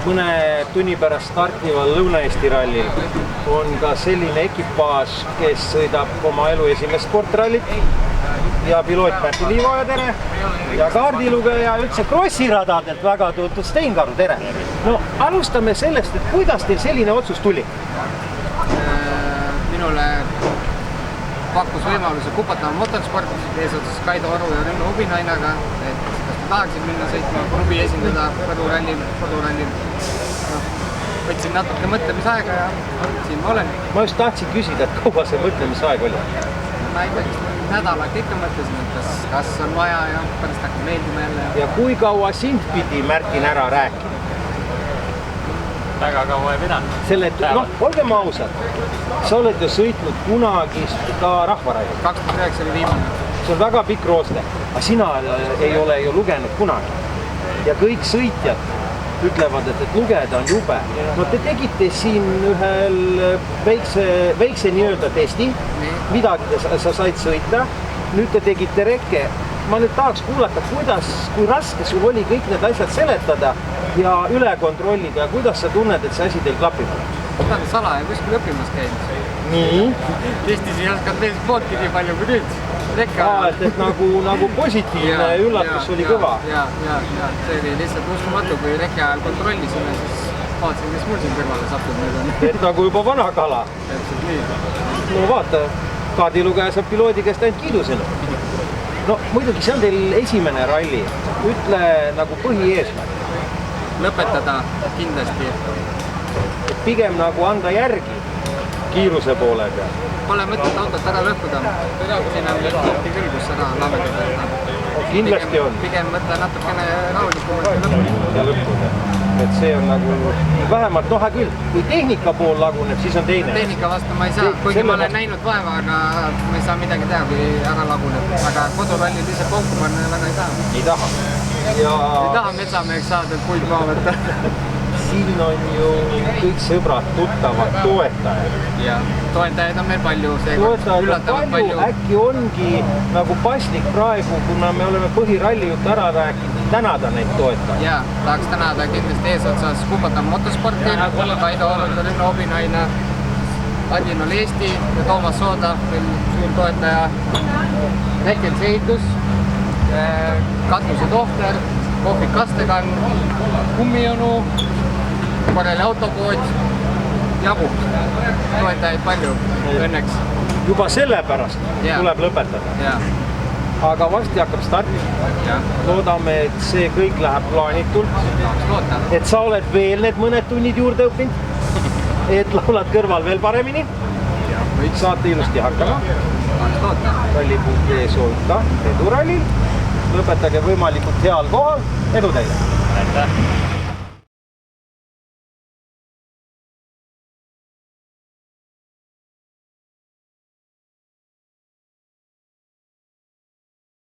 mõne tunni pärast startival Lõuna-Eesti rallil on ka selline ekipaaž, kes sõidab oma elu esimest sportrallit ja piloot Pärti Liivoja, tere! Ja kaardilugeja üldse krossiradadelt väga tuntud Steinkaru, tere! No alustame sellest, et kuidas teil selline otsus tuli? Minule pakkus võimaluse Kupatama motorsport eesotsas Kaido Oru ja Rünno Ubinainaga, et kas ma tahaksin minna sõitma klubi esindada kodurallil. Võtsin natuke mõtlemisaega ja siin ma olen. Ma just tahtsin küsida, et kaua see mõtlemisaeg oli? Ma ei tea, nädalat ikka mõtlesin, et kas on vaja ja pärast hakkab meeldima jälle. Ja kui kaua sind pidi Märtin ära rääkida? Väga kaua ei pidanud. Olgem ausad, sa oled ju sõitnud kunagi ka rahvaralli. 2009 oli viimane. See on väga pikk rooste, aga sina ei ole ju lugenud kunagi. Ja kõik sõitjad ütlevad, et lugeda on jube. No te tegite siin ühel väikse nii-öelda testi, midagi sa said sõita, nüüd te tegite rekke. Ma nüüd tahaks kuulata, kui raske sul oli kõik need asjad seletada ja üle kontrollida ja kuidas sa tunned, et see asi teil klapib? Ta on salaja kuskil õppimas käinud. Nii? Testis ei oskanud teisest pooltki nii palju kui nüüd. Et nagu positiivne üllatus oli kõva. Ja, see oli lihtsalt uskumatu, kui reke ajal kontrollisime, siis vaatasin, kes mul siin kõrvale satub nüüd on. Et nagu juba vana kala. Täpselt nii. No vaata, kaardilugeja saab piloodi käest ainult kiidusena. No muidugi see on teil esimene ralli. Ütle nagu põhieesmärk. Lõpetada kindlasti. Et pigem nagu anda järgi kiiruse poole peal. Pole mõtet autot ära lõhkuda. Siin on kohti küll, kus ära lavendada. Kindlasti on. Pigem võtta natukene rahulikumalt ja lõhkuda. Et see on nagu vähemalt küll. Kui tehnika pool laguneb, siis on teine. Tehnika vastu ma ei saa, kuigi ma olen näinud vaeva, aga ma ei saa midagi teha, kui ära laguneb. Aga koduralli lihtsalt konku panna väga ei taha. Ei taha. Ei taha metsameheks saada, puid maa võtta. Siin on ju kõik sõbrad, tuttavad, toetajad. Ja, toetajaid on meil palju, üllatavalt palju. Äkki ongi nagu paslik praegu, kuna me oleme põhiralli jutt ära rääkinud, tänada neid toetajaid. Ja, tahaks tänada kindlasti eesotsas Kupatama motorsporti, Kaido Oru, Rünno Ubinaina, Adinol Eesti ja Toomas Sooda, meil suur toetaja. Näiteks ehitus, Katuse tohter, kohvik Kastegang, Kummijonu, Korreli autopood, jagu, toetajaid palju, õnneks. Juba sellepärast tuleb lõpetada. Aga varsti hakkab startida. Loodame, et see kõik läheb plaanitult. Et sa oled veel need mõned tunnid juurde õppinud. Et laulad kõrval veel paremini. Saate ilusti hakkama. Ralli.ee soovib ka edu rallil. Lõpetage võimalikult heal kohal. Edu teile! Aitäh!